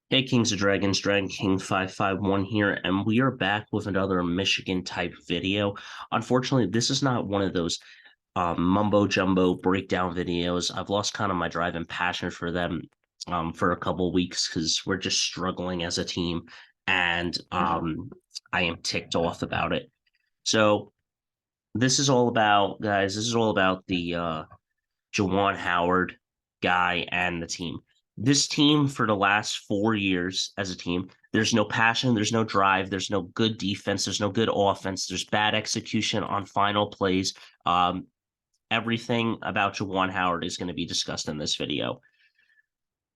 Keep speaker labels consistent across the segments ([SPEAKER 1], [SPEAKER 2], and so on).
[SPEAKER 1] Hey, Kings of Dragons, Dragon King 551 here, and we are back with another Michigan type video. Unfortunately, this is not one of those mumbo jumbo breakdown videos. I've lost kind of my drive and passion for them for a couple weeks because we're just struggling as a team, and I am ticked off about it. So this is all about, guys, this is all about the Juwan Howard guy and the team. This team for the last 4 years as a team, there's no passion, there's no drive, there's no good defense, there's no good offense, there's bad execution on final plays. Um, Everything about Juwan Howard is going to be discussed in this video.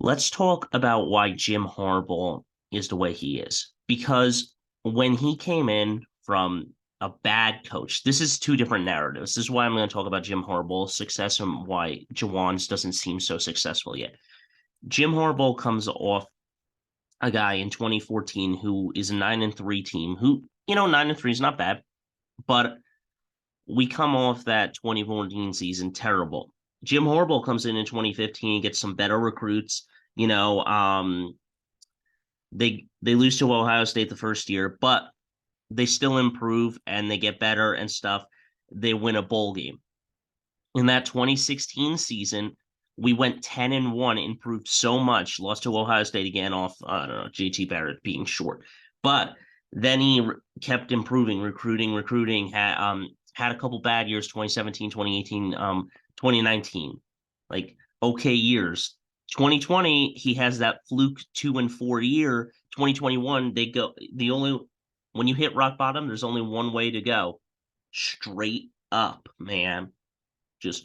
[SPEAKER 1] Let's talk about why Jim Harbaugh is the way he is. Because when he came in from a bad coach, this is two different narratives. This is why I'm going to talk about Jim Harbaugh's success and why Jawan's doesn't seem so successful yet. Jim Harbaugh comes off a guy in 2014 who is a 9-3 team, who, 9-3 is not bad, but we come off that 2014 season terrible. Jim Harbaugh comes in 2015, gets some better recruits. You know, they lose to Ohio State the first year, but they still improve and they get better and stuff. They win a bowl game. In that 2016 season, we went 10-1, improved so much, lost to Ohio State again off, I don't know, JT Barrett being short. But then he kept improving, recruiting, had a couple bad years, 2017, 2018, 2019, like okay years. 2020, he has that fluke 2-4 year. 2021, they go the only when you hit rock bottom, there's only one way to go. Straight up, man. Just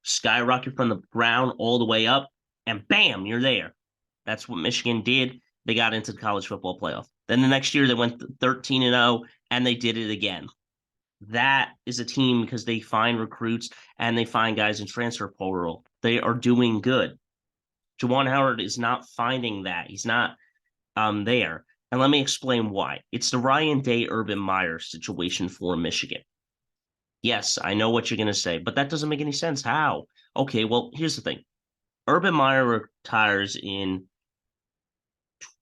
[SPEAKER 1] skyrocket from the ground all the way up, and bam, you're there. That's what Michigan did. They got into the college football playoff. Then the next year they went 13-0, and they did it again. That is a team because they find recruits and they find guys in transfer portal. They are doing good. Juwan Howard is not finding that. He's not there. And let me explain why. It's the Ryan Day Urban Meyer situation for Michigan. Yes, I know what you're going to say, but that doesn't make any sense. How? Okay, well, here's the thing. Urban Meyer retires in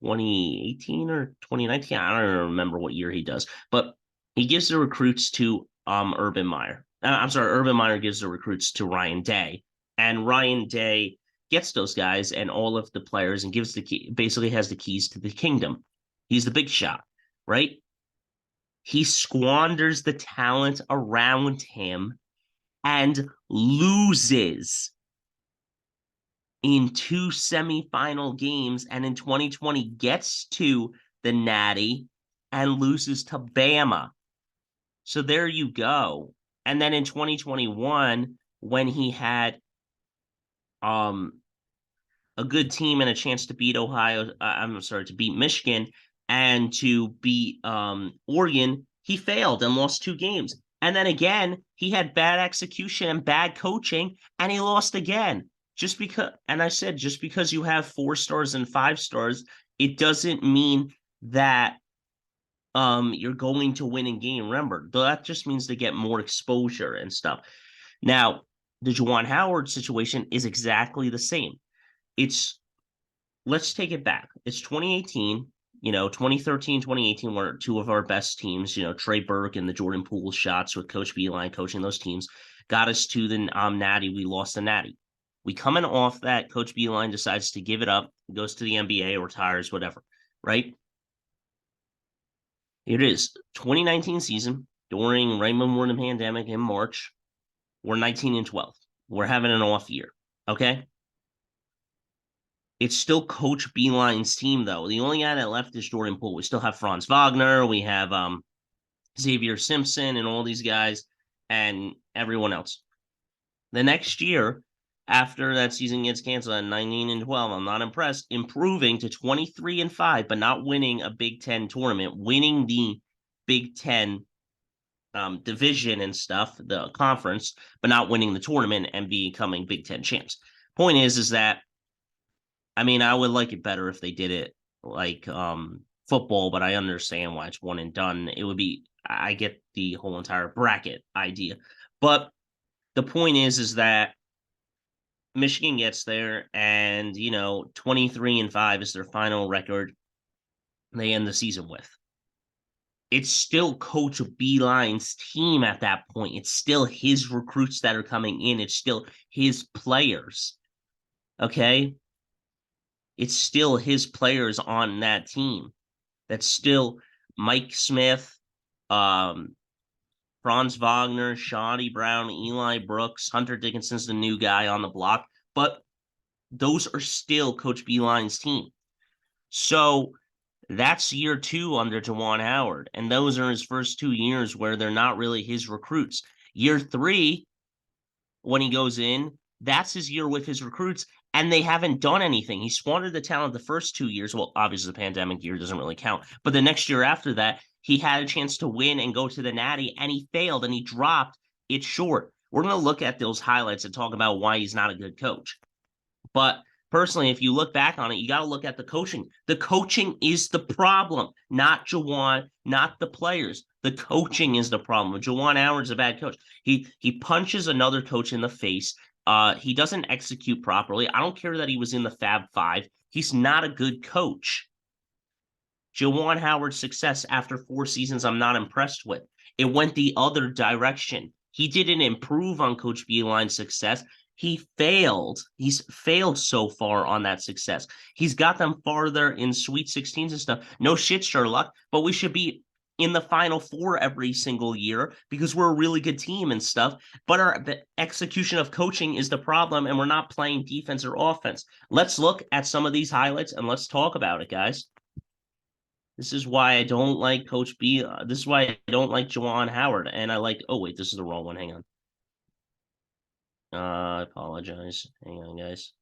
[SPEAKER 1] 2018 or 2019. I don't even remember what year he does, but he gives the recruits to Urban Meyer. I'm sorry, Urban Meyer gives the recruits to Ryan Day, and Ryan Day gets those guys and all of the players and gives the key, basically has the keys to the kingdom. He's the big shot, right? He squanders the talent around him and loses in two semifinal games, and in 2020 gets to the Natty and loses to Bama. So there you go. And then in 2021, when he had um a good team and a chance to beat I'm sorry, to beat Michigan and to beat Oregon, he failed and lost two games. And then again, he had bad execution and bad coaching, and he lost again. Just because, and I said, just because you have 4 stars and 5 stars, it doesn't mean that you're going to win in game. Remember, that just means to get more exposure and stuff. Now, the Juwan Howard situation is exactly the same. It's Let's take it back. It's 2018, 2013, 2018 were two of our best teams. Trey Burke and the Jordan Poole shots with Coach Beilein coaching those teams got us to the Natty. We lost the Natty. We coming off that, Coach Beilein decides to give it up, goes to the NBA, retires, whatever, right? It is 2019 season during Raymond Warren pandemic in March. We're 19-12. We're having an off year. Okay. It's still Coach Beilein's team, though. The only guy that left is Jordan Poole. We still have Franz Wagner. We have Xavier Simpson and all these guys and everyone else. The next year, after that season gets canceled at 19-12, I'm not impressed. Improving to 23-5, but not winning a Big Ten tournament, winning the Big Ten division and stuff, the conference, but not winning the tournament and becoming Big Ten champs. Point is that I mean, I would like it better if they did it like football, but I understand why it's one and done. It would be I get the whole entire bracket idea. But the point is that Michigan gets there, and 23-5 is their final record. They end the season with. It's still Coach Beeline's team at that point. It's still his recruits that are coming in. It's still his players. Okay. It's still his players on that team. That's still Mike Smith, Franz Wagner, Shoddy Brown, Eli Brooks, Hunter Dickinson's the new guy on the block. But those are still Coach Beeline's team. So that's year 2 under Juwan Howard. And those are his first 2 years where they're not really his recruits. Year 3, when he goes in, that's his year with his recruits, and they haven't done anything. He squandered the talent the first 2 years. Well, obviously the pandemic year doesn't really count, but the next year after that, he had a chance to win and go to the Natty, and he failed, and he dropped it short. We're going to look at those highlights and talk about why he's not a good coach. But personally, if you look back on it, you got to look at the coaching. The coaching is the problem, not Juwan, not the players. The coaching is the problem. Juwan Howard's a bad coach. He punches another coach in the face. He doesn't execute properly. I don't care that he was in the Fab Five. He's not a good coach. Juwan Howard's success after 4 seasons, I'm not impressed with. It went the other direction. He didn't improve on Coach Beeline's success. He failed. He's failed so far on that success. He's got them farther in Sweet 16s and stuff. No shit, Sherlock, but we should be in the Final Four every single year because we're a really good team and stuff. But the execution of coaching is the problem, and we're not playing defense or offense. Let's look at some of these highlights, and let's talk about it, guys. This is why I don't like Coach B. This is why I don't like Juwan Howard. And I like, oh, wait, this is the wrong one. Hang on. I apologize. Hang on, guys.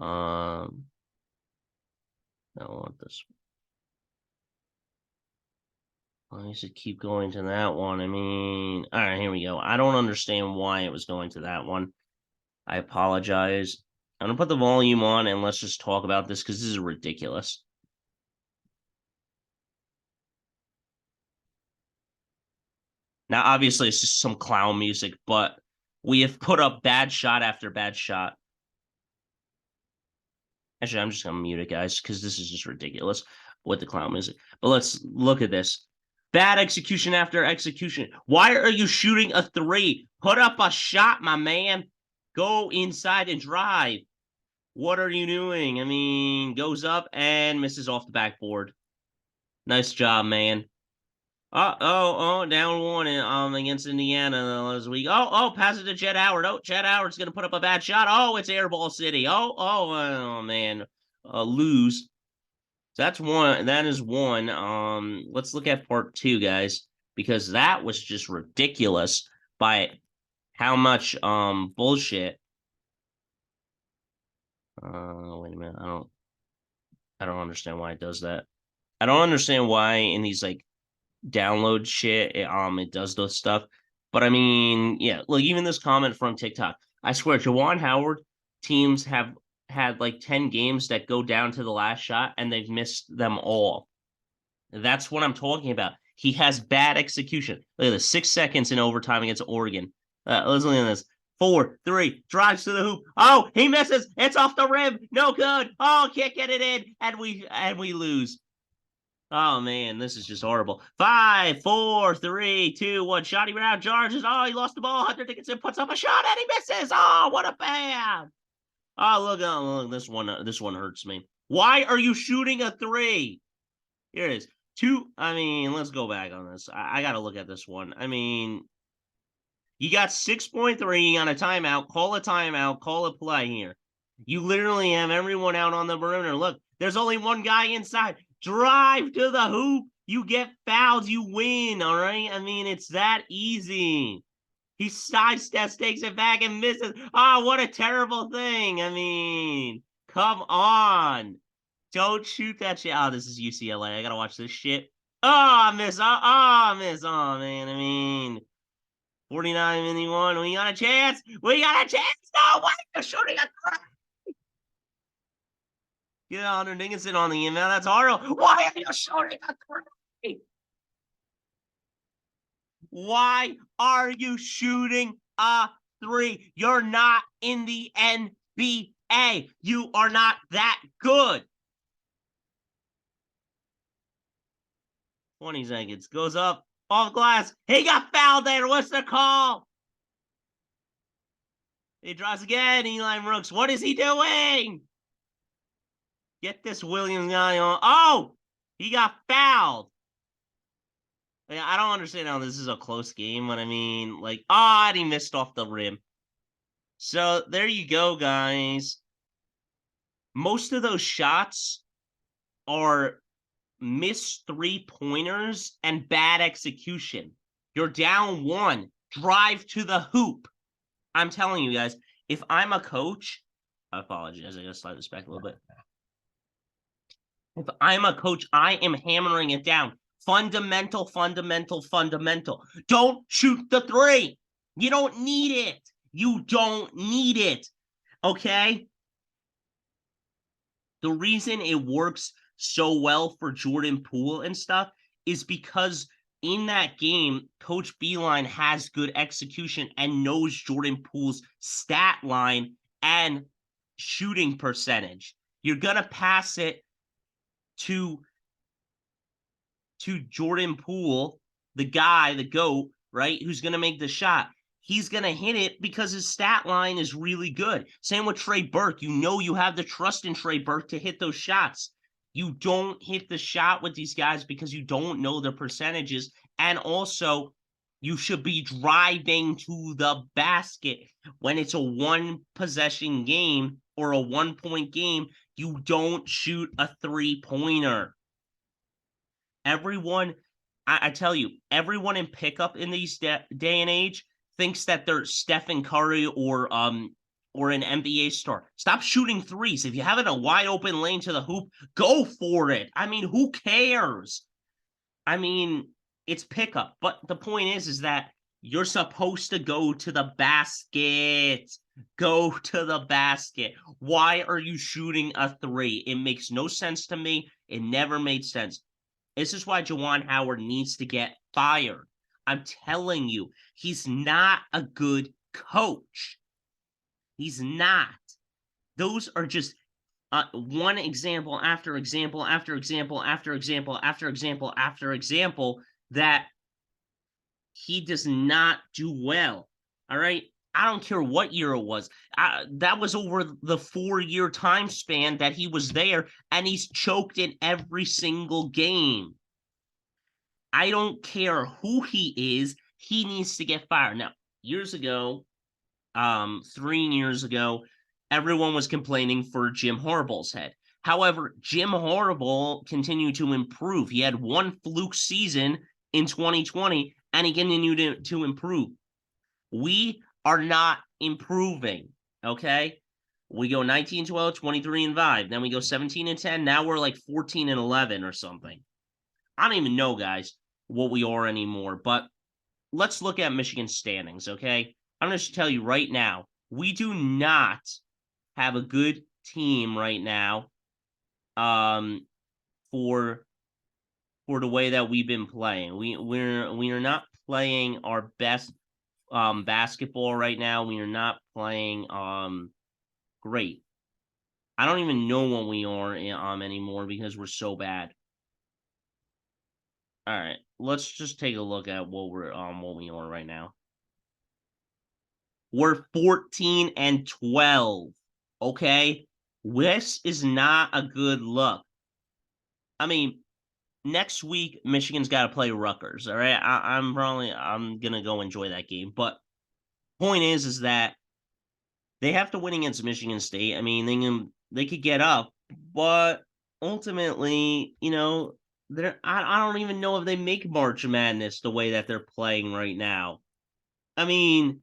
[SPEAKER 1] I don't want this. I should keep going to that one. I mean, all right, here we go. I don't understand why it was going to that one. I apologize. I'm going to put the volume on and let's just talk about this because this is ridiculous. Now, obviously, it's just some clown music, but we have put up bad shot after bad shot. Actually, I'm just going to mute it, guys, because this is just ridiculous with the clown music. But let's look at this. Bad execution after execution. Why are you shooting a 3? Put up a shot, my man. Go inside and drive. What are you doing? I mean, goes up and misses off the backboard. Nice job, man. Down 1 against Indiana last week. Pass it to Chet Howard. Oh, Chet Howard's gonna put up a bad shot. Oh, it's Airball City. Oh man, lose. So that's one. That is one. Let's look at part 2, guys, because that was just ridiculous by how much bullshit. Wait a minute. I don't understand why it does that. I don't understand why in these like download shit it does those stuff. But I mean, yeah, like even this comment from TikTok, I swear Juwan Howard teams have had like 10 games that go down to the last shot and they've missed them all. That's what I'm talking about. He has bad execution. Look at this, 6 seconds in overtime against Oregon. Listen to this. 4, 3, drives to the hoop. Oh, he misses. It's off the rim. No good. Oh, can't get it in. And we lose. Oh man, this is just horrible. 5, 4, 3, 2, 1. Shoddy Brown charges. Oh, he lost the ball. Hunter Dickinson puts up a shot and he misses. Oh, what a bad. Look, this one hurts me. Why are you shooting a 3? Here it is. 2. I mean, let's go back on this. I gotta look at this one. I mean, you got 6.3 on a timeout. Call a timeout. Call a play here. You literally have everyone out on the perimeter. Look, there's only one guy inside. Drive to the hoop. You get fouled. You win. All right. I mean, it's that easy. He sidesteps, takes it back, and misses. Oh, what a terrible thing. I mean, come on. Don't shoot that shit. Oh, this is UCLA. I gotta watch this shit. Oh, I miss. I miss. Oh, man. I mean, 49-51. We got a chance. We got a chance. No, why are you shooting a Get Hunter Dickinson on the email. That's horrible. Why are you shooting a 3? Why are you shooting a three. You're not in the NBA. You are not that good. 20 seconds. Goes up. Off glass. He got fouled there. What's the call? He draws again. Eli Brooks. What is he doing? Get this Williams guy on. Oh! He got fouled. I don't understand how this is a close game, but I mean, like, and he missed off the rim. So there you go, guys. Most of those shots are missed 3-pointers and bad execution. You're down one. Drive to the hoop. I'm telling you guys, if I'm a coach, I apologize. I gotta slide this back a little bit. If I'm a coach, I am hammering it down. Fundamental, fundamental, fundamental. Don't shoot the three. You don't need it. You don't need it. Okay? The reason it works so well for Jordan Poole and stuff is because in that game, Coach Beilein has good execution and knows Jordan Poole's stat line and shooting percentage. You're going to pass it to Jordan Poole, the guy, the GOAT, right, who's going to make the shot. He's going to hit it because his stat line is really good. Same with Trey Burke. You know you have the trust in Trey Burke to hit those shots. You don't hit the shot with these guys because you don't know their percentages. And also, you should be driving to the basket. When it's a one-possession game or a one-point game, you don't shoot a three-pointer. Everyone, I tell you, everyone in pickup in these day and age thinks that they're Stephen Curry or an NBA star. Stop shooting threes. If you have a wide open lane to the hoop, go for it. I mean, who cares? I mean, it's pickup. But the point is that you're supposed to go to the basket. Go to the basket. Why are you shooting a three? It makes no sense to me. It never made sense. This is why Juwan Howard needs to get fired. I'm telling you, he's not a good coach. He's not. Those are just one example after example after example after example after example after example that he does not do well. All right? I don't care what year it was. That was over the 4-year time span that he was there, and he's choked in every single game. I don't care who he is. He needs to get fired. Now, years ago, 3 years ago, everyone was complaining for Jim Harbaugh's head. However, Jim Harbaugh continued to improve. He had one fluke season in 2020, and he continued to improve. We are not improving, okay? We go 19-12, 23-5. Then we go 17-10. Now we're like 14-11 or something. I don't even know, guys, what we are anymore. But let's look at Michigan's standings, okay? I'm going to tell you right now, we do not have a good team right now for the way that we've been playing. We are not playing our best basketball right now. We are not playing great. I don't even know what we are anymore because we're so bad. All right, let's just take a look at what we are right now. We're 14-12. Okay, this is not a good look. I mean, next week Michigan's got to play Rutgers. All right, I'm gonna go enjoy that game. But point is that they have to win against Michigan State. I mean, they could get up, but ultimately, you know, I don't even know if they make March Madness the way that they're playing right now. I mean,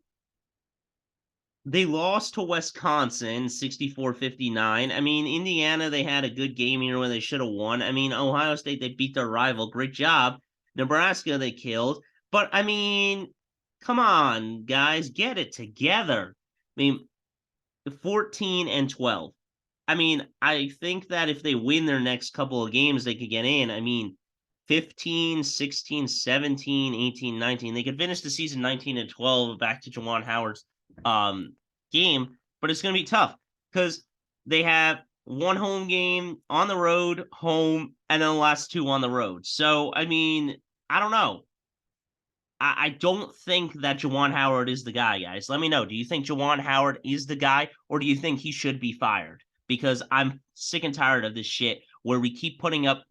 [SPEAKER 1] they lost to Wisconsin 64-59. I mean, Indiana, they had a good game here when they should have won. I mean, Ohio State, they beat their rival. Great job. Nebraska, they killed. But, I mean, come on, guys, get it together. I mean, 14-12. I mean, I think that if they win their next couple of games, they could get in. I mean, 15, 16, 17, 18, 19. They could finish the season 19-12 back to Juwan Howard's um game, but it's going to be tough because they have one home game on the road, home, and then the last two on the road. So I mean, I don't know. I don't think that Juwan Howard is the guy, guys. Let me know. Do you think Juwan Howard is the guy, or do you think he should be fired? Because I'm sick and tired of this shit where we keep putting up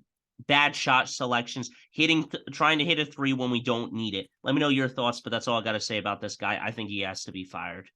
[SPEAKER 1] bad shot selections, trying to hit a three when we don't need it. Let me know your thoughts, but that's all I got to say about this guy. I think he has to be fired.